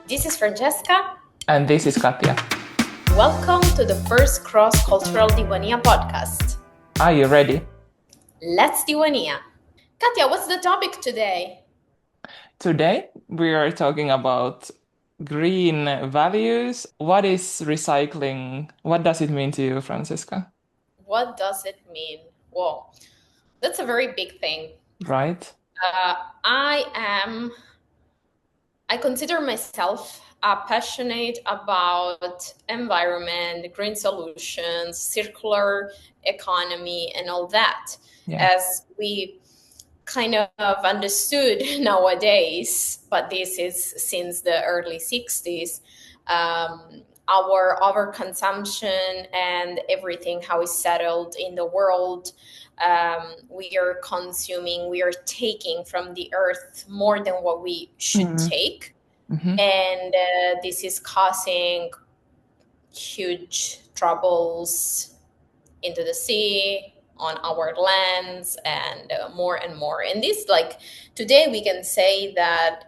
This is Francesca. And this is Katya. Welcome to the first cross-cultural Diwaniya podcast. Are you ready? Let's Diwaniya. Katya, what's the topic today? Today we are talking about green values. What is recycling? What does it mean to you, Francesca? What does it mean? Well, that's a very big thing. Right? I consider myself passionate about environment, green solutions, circular economy, and all that. Yeah. As we kind of understood nowadays, but this is since the early 60s, our overconsumption and everything, how it's settled in the world. We are consuming, we are taking from the earth more than what we should take. And this is causing huge troubles into the sea, on our lands, and more and more. And this, like, today we can say that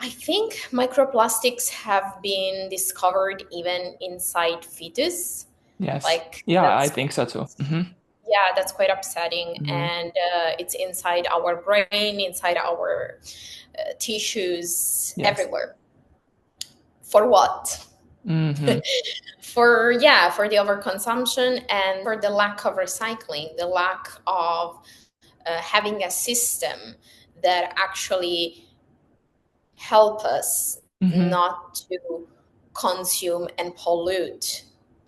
I think microplastics have been discovered even inside fetus. Yes. Like, yeah, I think so too. Yeah, that's quite upsetting. And it's inside our brain, inside our tissues, Yes. everywhere. For what? For the overconsumption and for the lack of recycling, the lack of having a system that actually help us not to consume and pollute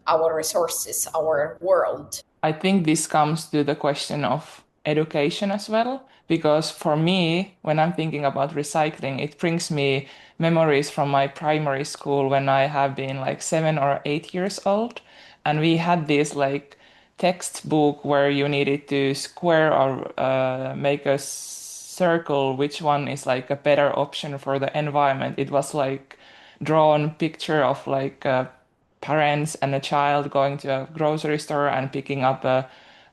our resources, our world. I think this comes to the question of education as well, because for me, when I'm thinking about recycling, it brings me memories from my primary school when I have been like 7 or 8 years old. And we had this like textbook where you needed to square or make a circle which one is like a better option for the environment. It was like drawn picture of like parents and a child going to a grocery store and picking up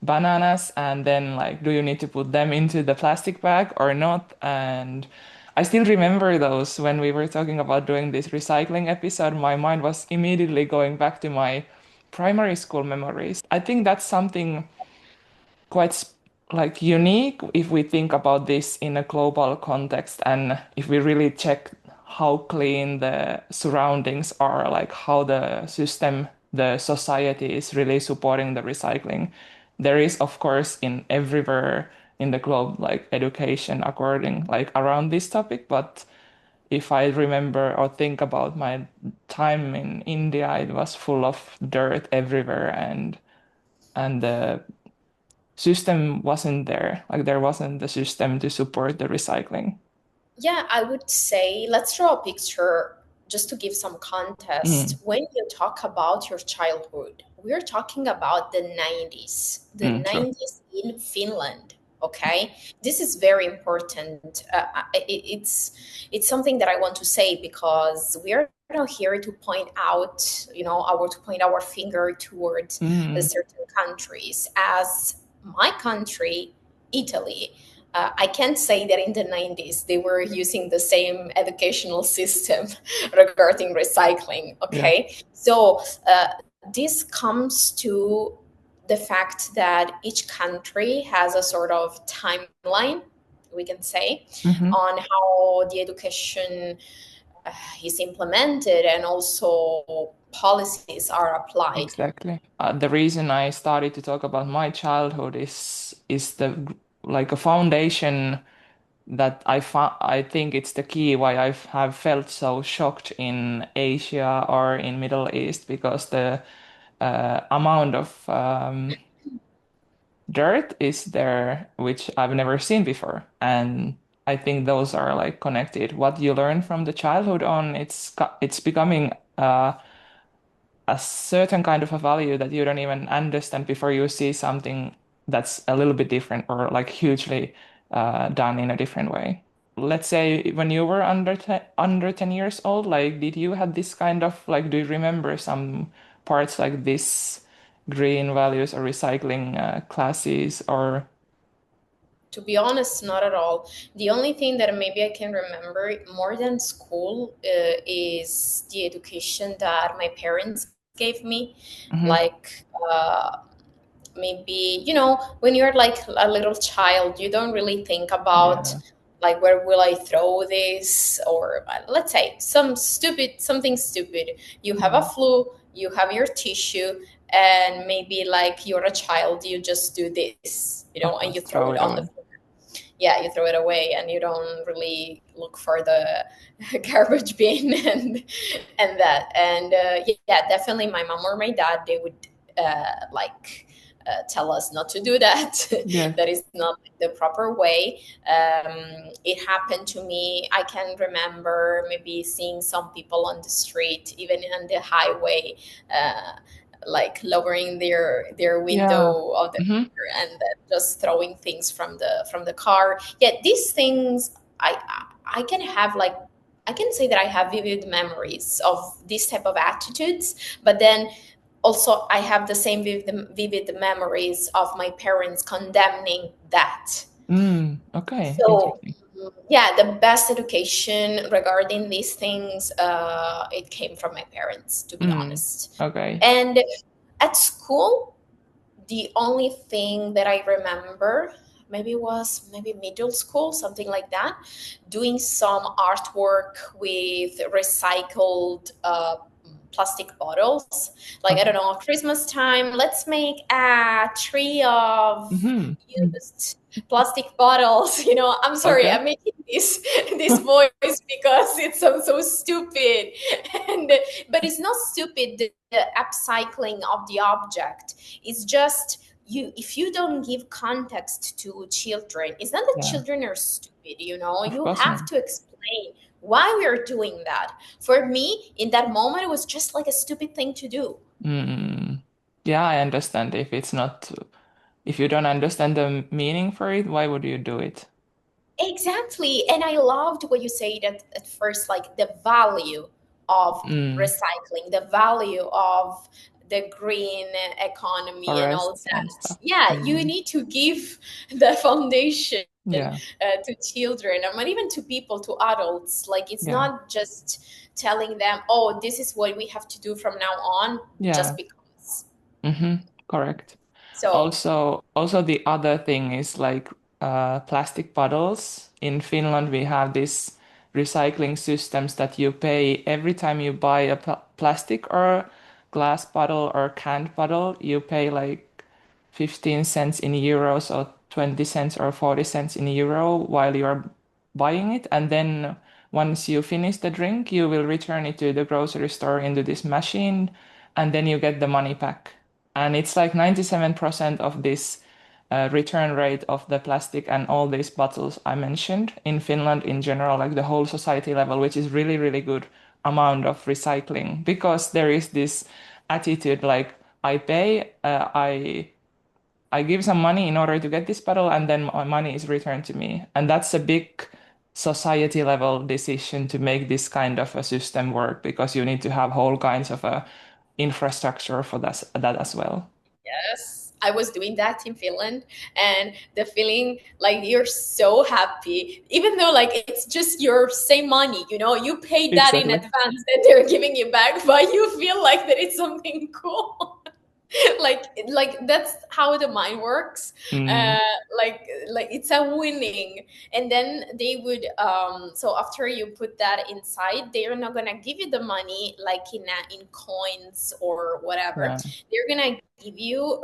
bananas, and then like, do you need to put them into the plastic bag or not? And I still remember those when we were talking about doing this recycling episode. My mind was immediately going back to my primary school memories. I think that's something quite like unique if we think about this in a global context, and if we really check how clean the surroundings are, like how the system, the society is really supporting the recycling. There is, of course, in everywhere in the globe, like education according, like around this topic. But if I remember or think about my time in India, it was full of dirt everywhere, and the system wasn't there. Like there wasn't the system to support the recycling. Yeah, I would say let's draw a picture just to give some context. When you talk about your childhood, we're talking about the 90s, the 90s in Finland. Okay, this is very important. It's something that I want to say because we are not here to point out, to point our finger towards certain countries. As my country, Italy, I can't say that in the 90s they were using the same educational system regarding recycling. Okay, yeah. So this comes to the fact that each country has a sort of timeline, we can say, on how the education is implemented and also policies are applied. Exactly. The reason I started to talk about my childhood is the like a foundation that I think it's the key why I have felt so shocked in Asia or in Middle East, because the amount of dirt is there which I've never seen before, and I think those are like connected. What you learn from the childhood on, it's becoming a certain kind of a value that you don't even understand before you see something that's a little bit different or like hugely done in a different way. Let's say when you were under 10 years old, like did you have this kind of like, do you remember some parts like this green values or recycling classes or? To be honest, not at all. The only thing that maybe I can remember more than school is the education that my parents gave me. Mm-hmm. Like, maybe, when you're like a little child, you don't really think about Yeah. like where will I throw this, or let's say something stupid. You have a Yeah. flu, you have your tissue, and maybe like you're a child, you just do this, Of and course, you throw throw it it on the away. floor. Yeah, you throw it away and you don't really look for the garbage bin and that. And yeah, definitely my mom or my dad, they would like tell us not to do that. Yes. That is not the proper way. It happened to me. I can remember maybe seeing some people on the street, even on the highway, like lowering their Yeah. window of the Mm-hmm. and then just throwing things from the car. Yeah, these things I can have like, I can say that I have vivid memories of this type of attitudes, but then also I have the same vivid memories of my parents condemning that. Okay. So Interesting. yeah, the best education regarding these things, it came from my parents, to be Mm. honest. Okay. And at school, the only thing that I remember maybe middle school, something like that, doing some artwork with recycled plastic bottles. Like, I Okay. don't know, Christmas time, let's make a tree of Mm-hmm. used plastic bottles. I'm sorry, Okay. I'm making this voice because it sounds so stupid. And but it's not stupid, the upcycling of the object. It's just, if you don't give context to children, it's not that Yeah. children are stupid, Of you course not. have to explain why we are doing that. For me, in that moment, it was just like a stupid thing to do. Mm. Yeah, I understand. If you don't understand the meaning for it, why would you do it? Exactly. And I loved what you said at first, like the value of Mm. recycling, the value of the green economy and all Forests and that. stuff. Yeah, you Mm. need to give the foundation Yeah. to children, or not even to people, to adults. Like, it's Yeah. not just telling them, oh, this is what we have to do from now on, Yeah. just because. Mm-hmm. Correct. So, Also the other thing is like plastic bottles. In Finland, we have this recycling systems that you pay every time you buy a plastic or glass bottle or canned bottle, you pay like 15 cents in euros or 20 cents or 40 cents in euro while you're buying it. And then once you finish the drink, you will return it to the grocery store into this machine, and then you get the money back. And it's like 97% of this return rate of the plastic and all these bottles I mentioned in Finland in general, like the whole society level, which is really, really good amount of recycling because there is this attitude like I pay, I give some money in order to get this bottle, and then my money is returned to me. And that's a big society level decision to make this kind of a system work because you need to have whole kinds of a infrastructure for that as well. yes, I was doing that in Finland, and the feeling like you're so happy, even though like it's just your same money, you paid that in Exactly. advance that they're giving you back, but you feel like that it's something cool. like that's how the mind works. uh Mm, like it's a winning. And then they would, so after you put that inside, they're not gonna give you the money like in coins or whatever. yeah. They're gonna give you,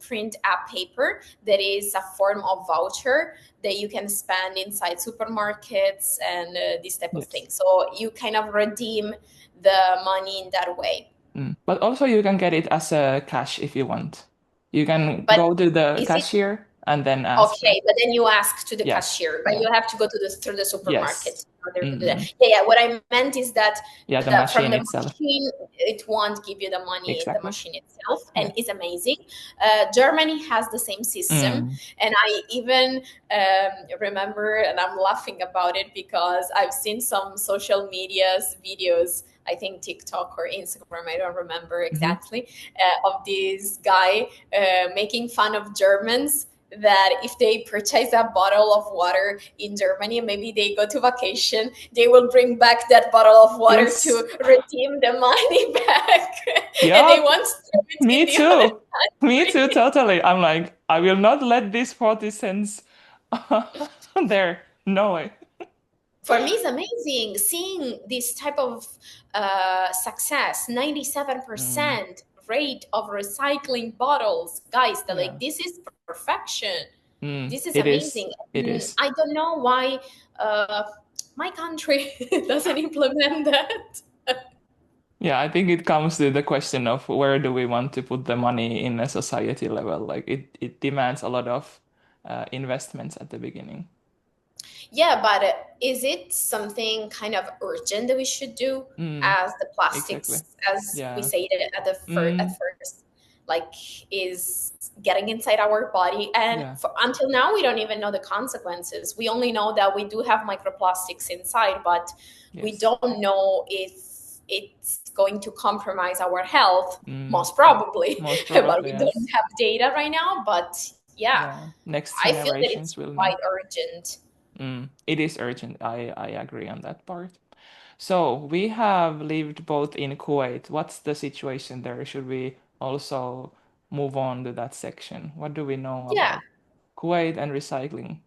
print a paper that is a form of voucher that you can spend inside supermarkets and this type of Yes. thing, so you kind of redeem the money in that way. But also you can get it as a cash if you want. You can But go to the is it cashier and then ask for. okay? But then you ask to the Yes. cashier, but Yeah. you have to go to through the Yes. supermarket in order to do that. Mm. Yeah, yeah. What I meant is that Yeah, the from machine the itself. machine, it won't give you the money in the Exactly. machine itself, and Yeah. it's amazing. Germany has the same system, Mm. and I even remember, and I'm laughing about it because I've seen some social medias videos. I think TikTok or Instagram, I don't remember Hmm. exactly, of this guy making fun of Germans that if they purchase a bottle of water in Germany, maybe they go to vacation, they will bring back that bottle of water Yes. to redeem the money back. Yeah, And they want to throw it me in the other too. Me too, country. totally. I'm like, I will not let this 40 cents there. No way. For me, it's amazing seeing this type of success. Mm, 97% rate of recycling bottles, guys. yeah. Like, this is perfection. This is It is. amazing. It is. I don't know why uh, my country doesn't implement that. Yeah, I think it comes to the question of where do we want to put the money in a society level. Like it demands a lot of investments at the beginning. Yeah, but is it something kind of urgent that we should do Mm, as the exactly. plastics, as we Yeah. said it at Mm, first, like is getting inside our body, and yeah. until now we don't even know the consequences. We only know that we do have microplastics inside, but we Yes. don't know if it's going to compromise our health. Mm, Most probably, most but probably, we don't yes. have data right now. But yeah, Yeah. Next I feel that generations it's will quite know. urgent. It is urgent. I agree on that part. So we have lived both in Kuwait. What's the situation there? Should we also move on to that section? What do we know Yeah. about Kuwait and recycling?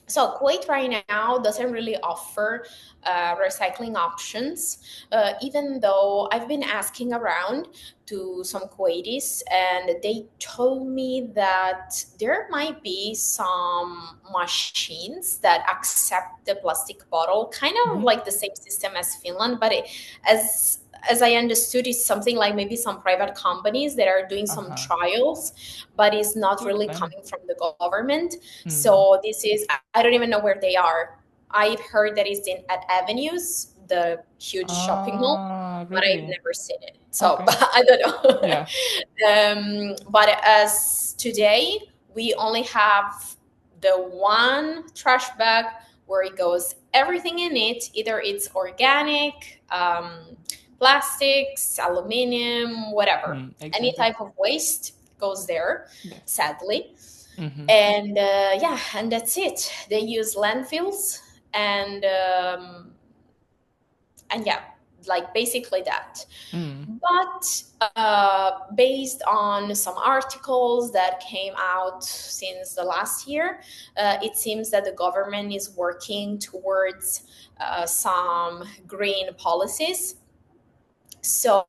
So Kuwait right now doesn't really offer recycling options, even though I've been asking around to some Kuwaitis, and they told me that there might be some machines that accept the plastic bottle, kind of Mm-hmm. like the same system as Finland, but as I understood, it's something like maybe some private companies that are doing some Uh-huh. trials, but it's not Good really then. coming from the government. Mm. So this is, I don't even know where they are. I've heard that it's in at Avenues, the huge shopping mall, Ah, but I've really? never seen it. So Okay. I don't know. Yeah. But as today, we only have the one trash bag where it goes everything in it. Either it's organic, plastics, aluminium, whatever. Any Exactly. type of waste goes there, Yeah. sadly. Mm-hmm. And yeah, and that's it. They use landfills, and and yeah, like basically that. Mm. But based on some articles that came out since the last year, it seems that the government is working towards some green policies. So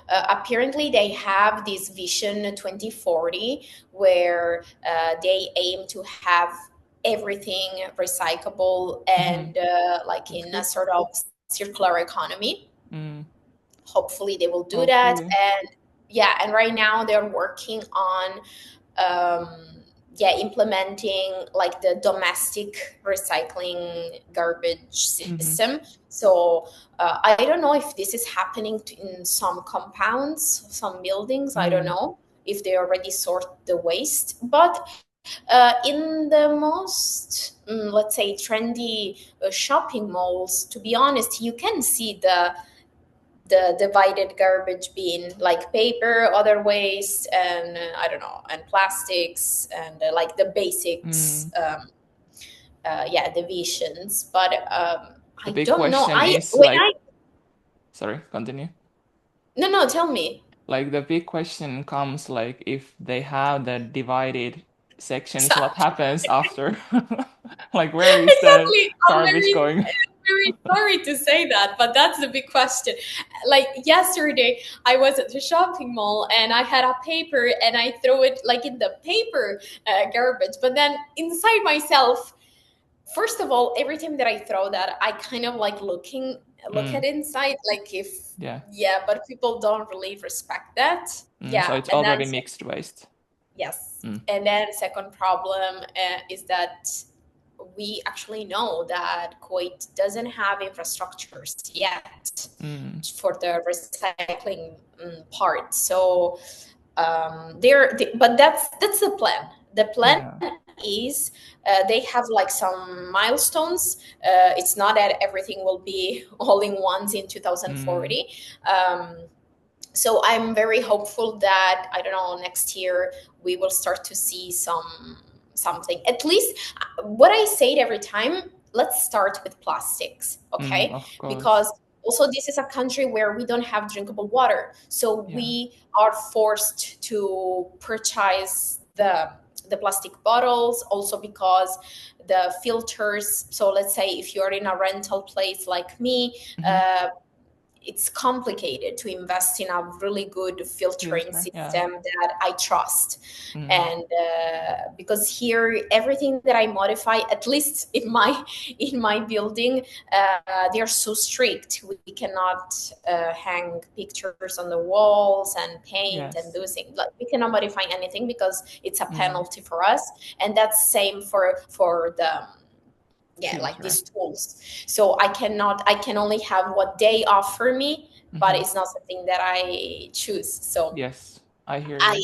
apparently, they have this Vision 2040 where they aim to have everything recyclable Mm-hmm. and like That's in a good. sort of circular economy. Mm. Hopefully, they will do that. Hopefully. And yeah, and right now they're working on yeah, implementing like the domestic recycling garbage Mm-hmm. system. So I don't know if this is happening in some compounds, some buildings. I don't Mm. know if they already sort the waste, but in the most let's say trendy shopping malls, to be honest, you can see the divided garbage bin, like paper, other waste, and I don't know, and plastics, and like the basics, Mm. yeah, divisions. But The I big don't know. question I is when like, I sorry, continue. No, no, tell me. Like the big question comes like if they have the divided sections, what Exactly. happens after? Like where is the Exactly. garbage going? Very sorry to say that, but that's the big question. Like yesterday, I was at the shopping mall and I had a paper and I throw it like in the paper garbage. But then inside myself, first of all, every time that I throw that, I kind of like look Mm. at inside, like if Yeah. yeah, but people don't really respect that. So Yeah, it's and then already mixed waste. yes. Mm. And then second problem is that we actually know that Kuwait doesn't have infrastructures yet Mm. for the recycling part. So but that's the plan. The plan Yeah. is they have like some milestones. It's not that everything will be all in once in Mm. 2040. Um, So I'm very hopeful that, I don't know, next year we will start to see something. At least what I say every time, let's start with plastics, okay? Of course. Because also this is a country where we don't have drinkable water. So Yeah. we are forced to purchase the plastic bottles, also because the filters. So let's say if you're in a rental place like me, Hmm. uh, it's complicated to invest in a really good filtering Filter. Yeah. system that I trust. Mm. And because here everything that I modify, at least in my building, they are so strict. We cannot hang pictures on the walls and paint and Yes. those things. Like, we cannot modify anything because it's a Mm. penalty for us. And that's same for the, yeah, like Filter. these tools. So I can only have what they offer me, but Hmm. it's not something that I choose. So Yes, I hear I, you.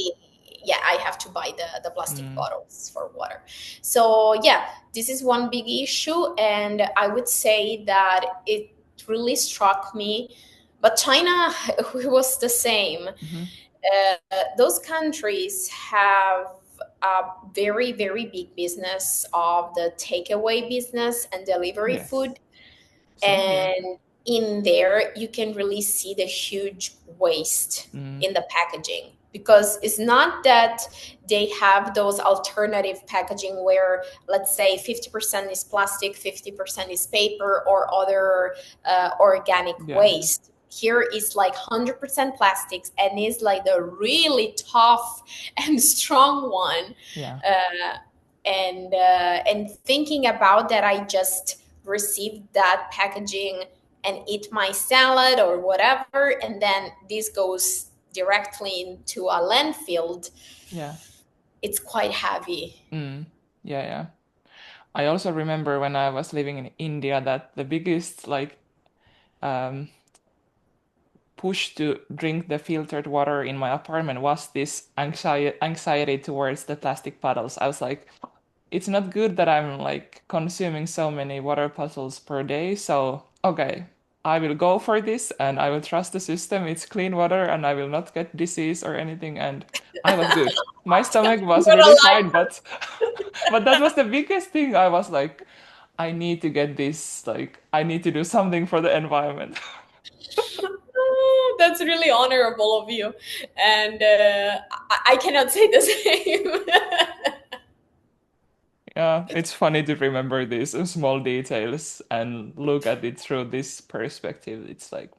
yeah, I have to buy the plastic Mm. bottles for water. So yeah, this is one big issue, and I would say that it really struck me. But China was the same. Hmm. Those countries have a very, very big business of the takeaway business and delivery Yes. food. Same here. And in there, you can really see the huge waste Mm. in the packaging, because it's not that they have those alternative packaging where, let's say, 50% is plastic, 50% is paper or other organic Yeah, yeah. waste. Here is like 100% plastics, and is like the really tough and strong one. Yeah. And thinking about that, I just received that packaging and eat my salad or whatever, and then this goes directly into a landfill. Yeah. It's quite heavy. Mm. Yeah, yeah. I also remember when I was living in India that the biggest like um push to drink the filtered water in my apartment was this anxiety towards the plastic bottles. I was like, it's not good that I'm like consuming so many water bottles per day. So, okay, I will go for this and I will trust the system. It's clean water and I will not get disease or anything. And I was good. My stomach was You're really fine, alive. but but that was the biggest thing. I was like, I need to get this, like, I need to do something for the environment. That's really honorable of you, and I cannot say the same. Yeah, it's funny to remember these small details and look at it through this perspective. It's like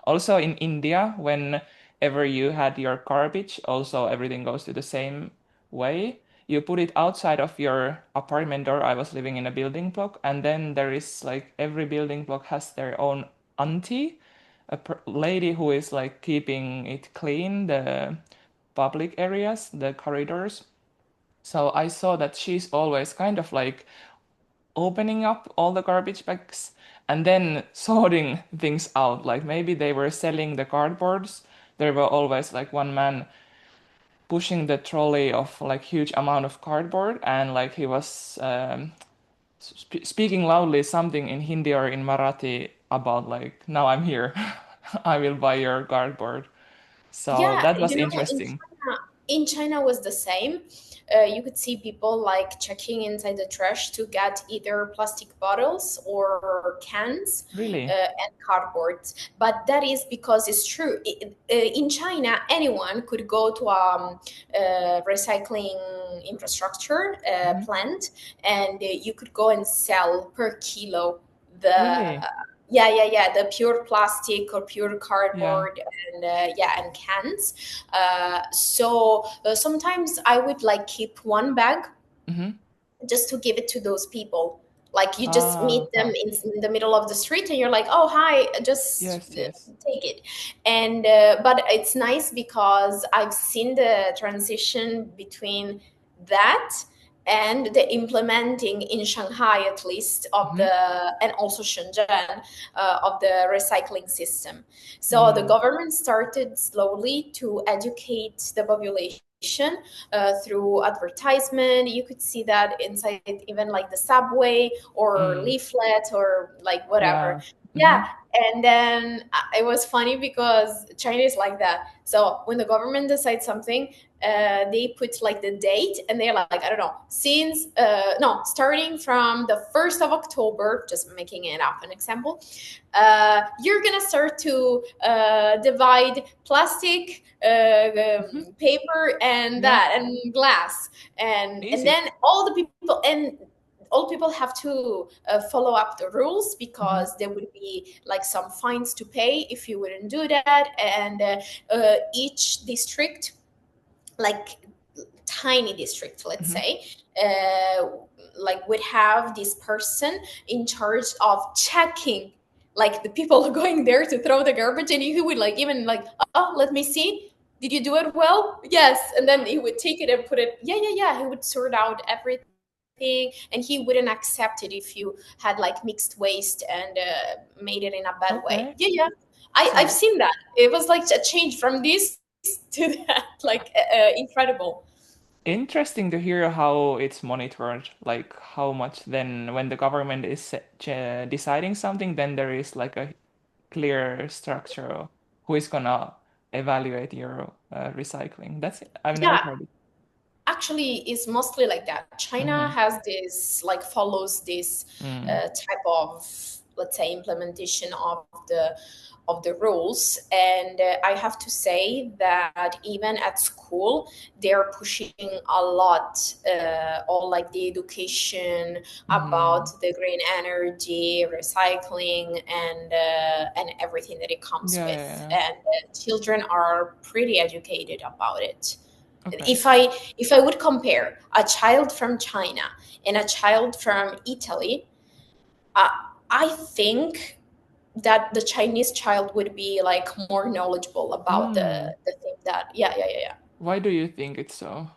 also in India, whenever you had your garbage, also everything goes to the same way. You put it outside of your apartment door. I was living in a building block, and then there is like every building block has their own auntie, lady who is like keeping it clean, the public areas, the corridors. So I saw that she's always kind of like opening up all the garbage bags and then sorting things out. Like maybe they were selling the cardboards. There were always like one man pushing the trolley of like huge amount of cardboard, and like he was speaking loudly something in Hindi or in Marathi about like, now I'm here. I will buy your cardboard. So Yeah, that was you know, interesting. in China was the same. You could see people like checking inside the trash to get either plastic bottles or cans Really? and cardboard. But that is because it's true. In China, anyone could go to a recycling infrastructure Hmm. plant, and you could go and sell per kilo the, Really? yeah, the pure plastic or pure Yeah. cardboard, and yeah, and cans. So sometimes I would like keep one bag Mm-hmm. just to give it to those people. Like, you just Ah, meet them okay. in the middle of the street, and you're like, oh hi, just Yes, yes. take it. And but it's nice because I've seen the transition between that and the implementing in Shanghai, at least, of Mm-hmm. the, and also Shenzhen, of the recycling system. So the Mm. government started slowly to educate the population through advertisement. You could see that inside even like the subway or Mm. leaflet or like whatever. Yeah. Yeah, and then it was funny because China is like that. So when the government decides something, they put like the date, and they're like, I don't know, since no, starting from the 1st of October, just making it up an example, you're gonna start to divide plastic, Mhm. paper, and Yeah, that, and glass, and easy. then all people have to follow up the rules, Hmm. because there would be like some fines to pay if you wouldn't do that. And each district, like tiny district, let's Hmm. say, uh, like would have this person in charge of checking like the people going there to throw the garbage, and he would like even like, oh, let me see, did you do it well? Yes. And then he would take it and put it, yeah, yeah, yeah, he would sort out everything, and he wouldn't accept it if you had like mixed waste and made it in a bad way. Okay. Yeah, yeah. I've So seen that. It was like a change from this to that, like incredible. interesting to hear how it's monitored, like how much then when the government is deciding something, then there is like a clear structure of who is gonna evaluate your recycling. That's it. I've never Yeah, heard it. actually is mostly like that. China Hmm. has this, like, follows this Mm. type of, let's say, implementation of the rules. And I have to say that even at school, they're pushing a lot, all like the education about Hmm. the green energy, recycling, and everything that it comes Yeah, yeah, with. yeah. And children are pretty educated about it. Okay. If I would compare a child from China and a child from Italy, uh, I think that the Chinese child would be like more knowledgeable about the Mm. the thing that, yeah, yeah, yeah, yeah, Why do you think it's so?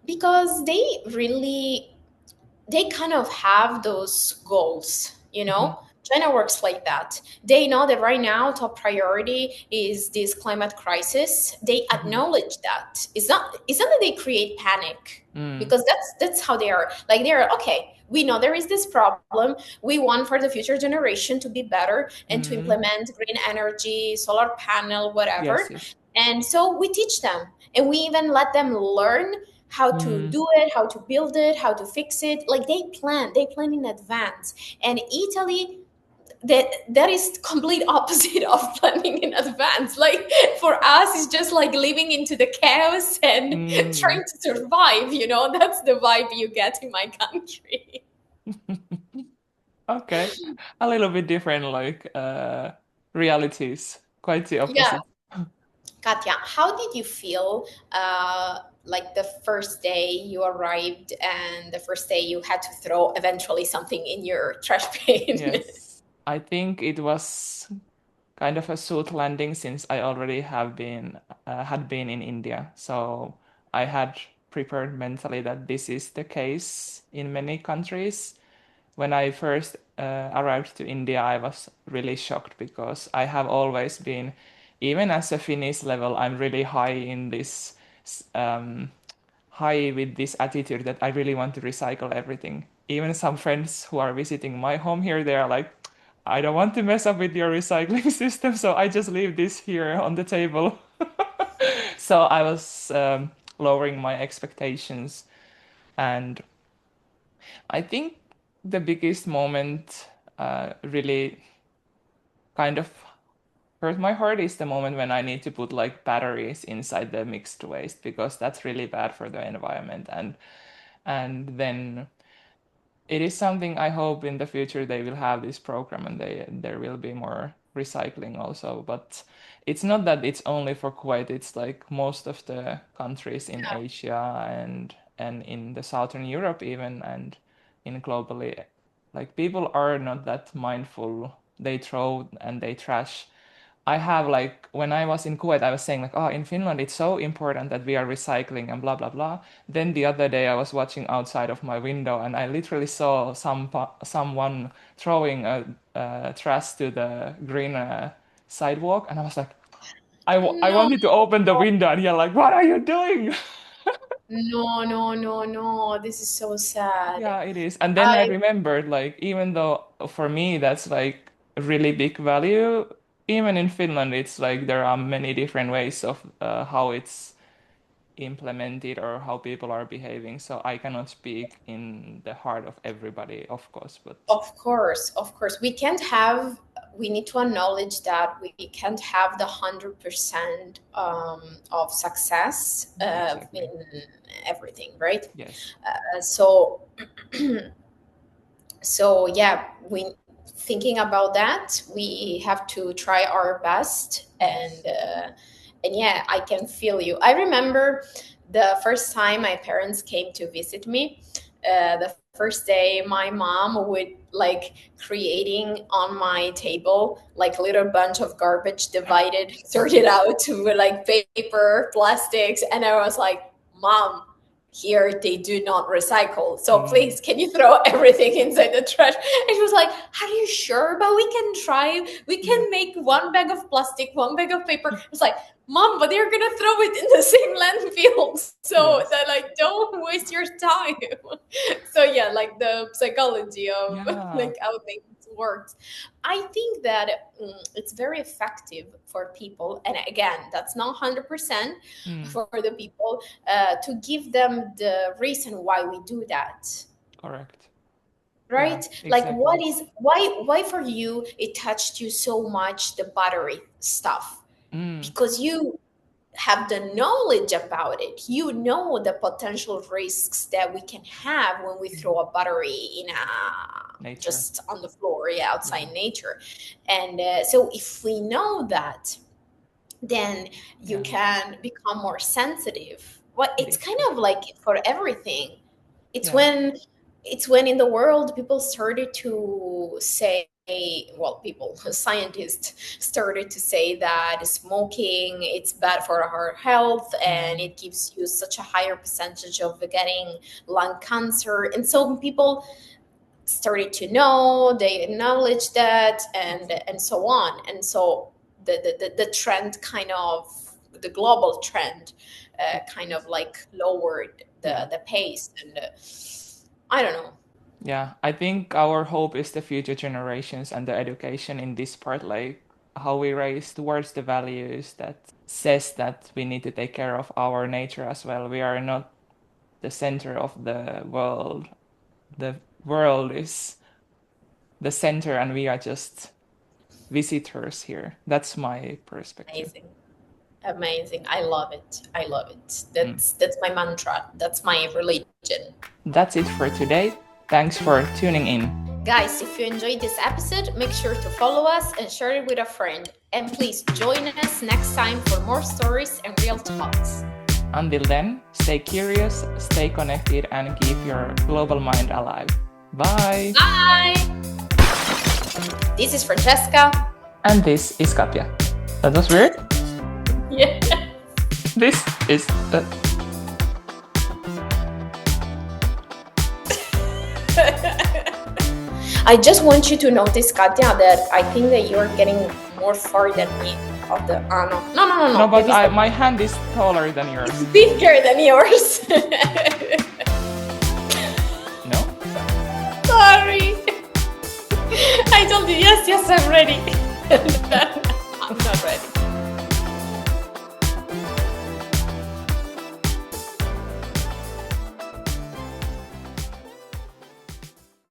because they kind of have those goals. Hmm. China works like that. They know that right now top priority is this climate crisis. They Hmm. acknowledge that. It's not that they create panic, Mm. because that's how they are. Like, they're okay, we know there is this problem, we want for the future generation to be better and to Mm. implement green energy, solar panel, Yes, whatever. yes. And so we teach them, and we even let them learn how to Mm. do it, how to build it, how to fix it. Like, they plan in advance. And Italy, that is complete opposite of planning in advance. Like, for us, it's just like living into the chaos and Mm. trying to survive. That's the vibe you get in my country. Okay. A little bit different, like realities. Quite the Yeah. opposite. Katya, how did you feel, like the first day you arrived and the first day you had to throw eventually something in your trash bin? Yes. I think it was kind of a soft landing since I already have been had been in India. So I had prepared mentally that this is the case in many countries. When I first arrived to India, I was really shocked because I have always been, even as a Finnish level, I'm really high in this, um, high with this attitude that I really want to recycle everything. Even some friends who are visiting my home here, they are like, I don't want to mess up with your recycling system, so I just leave this here on the table. So I was lowering my expectations, and I think the biggest moment really kind of hurt my heart is the moment when I need to put like batteries inside the mixed waste because that's really bad for the environment and then it is something I hope in the future they will have this program and there will be more recycling also. But it's not that it's only for Kuwait. It's like most of the countries in Asia and in the Southern Europe even and in globally, like people are not that mindful. They throw and they trash. I have like when I was in Kuwait, I was saying like, oh, in Finland it's so important that we are recycling and blah blah blah. Then the other day I was watching outside of my window and I literally saw someone throwing a trash to the green sidewalk, and I was like, I No. wanted to open the window and yell like, what are you doing? No. This is so sad. Yeah, it is. And then I I remembered, like, even though for me that's like a really big value, even in Finland, it's like there are many different ways of how it's implemented or how people are behaving. So I cannot speak in the heart of everybody, of course, but Of course, we can't have. We need to acknowledge that we can't have the 100% of success in exactly. everything, right? Yes. So, so yeah, we thinking about that. We have to try our best, Yes. and yeah, I can feel you. I remember the first time my parents came to visit me. The first day, my mom would like creating on my table like little bunch of garbage divided, sorted out to like paper, plastics, and I was like, "Mom, here they do not recycle, so Mm, please can you throw everything inside the trash?" And she was like, "Are you sure? But we can try. We mm, can make one bag of plastic, one bag of paper." It's like, "Mom, but they're gonna throw it in the same landfill, so yes. that like don't waste your time." So yeah, like the psychology of Yeah. like how things works. I think that it's very effective for people, and again, that's not 100% Mm, for the people, to give them the reason why we do that, correct. Yeah, right? Like what exactly. is why for you it touched you so much, the battery stuff, Mm, because you have the knowledge about it. You know the potential risks that we can have when we mm, throw a battery in a nature. just on the floor, yeah, Yeah. outside nature. And so if we know that, then you Yeah, can become more sensitive. What it it's is kind true. of like for everything. It's Yeah. when in the world people started to say, well, people, scientists started to say that smoking it's bad for our health and Mm, it gives you such a higher percentage of getting lung cancer, and so people started to know, they acknowledge that, exactly. and so on. And so the trend kind of, the global trend kind of like lowered Yeah. the pace, and I don't know. Yeah, I think our hope is the future generations and the education in this part, like how we raise towards the values that says that we need to take care of our nature as well. We are not the center of the world. The world is the center and we are just visitors here. That's my perspective. Amazing. Amazing. I love it. I love it. Mm. That's my mantra. That's my religion. That's it for today. Thanks for tuning in. Guys, if you enjoyed this episode, make sure to follow us and share it with a friend. And please join us next time for more stories and real talks. Until then, stay curious, stay connected, and keep your global mind alive. Bye! Bye! This is Francesca. And this is Katya. That was weird. Yeah. This is. I just want you to notice, Katya, that I think that you're getting more far than me of the. No. No, but Maybe my hand is taller than yours. it's bigger than yours. No? Sorry. I told you, yes, I'm ready.